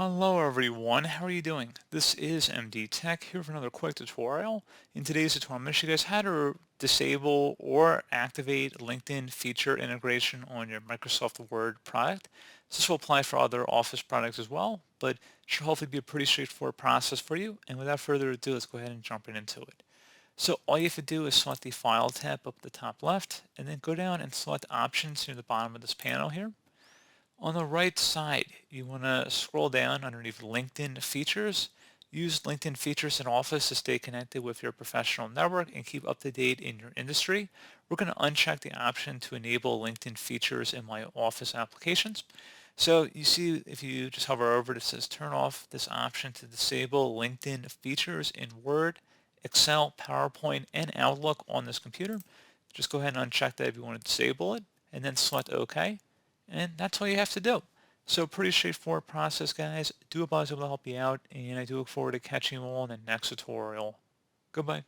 Hello everyone, how are you doing? This is MD Tech here for another quick tutorial. In today's tutorial, I'm going to show you guys how to disable or activate LinkedIn feature integration on your Microsoft Word product. This will apply for other Office products as well, but should hopefully be a pretty straightforward process for you. And without further ado, let's go ahead and jump right into it. So all you have to do is select the File tab up at the top left, and then go down and select Options near the bottom of this panel here. On the right side, you want to scroll down underneath LinkedIn features. Use LinkedIn features in Office to stay connected with your professional network and keep up to date in your industry. We're going to uncheck the option to enable LinkedIn features in my Office applications. So you see if you just hover over it, it says turn off this option to disable LinkedIn features in Word, Excel, PowerPoint, and Outlook on this computer. Just go ahead and uncheck that if you want to disable it, and then select OK. And that's all you have to do. So pretty straightforward process, guys. Do hope I was able to help you out, and I do look forward to catching you all in the next tutorial. Goodbye.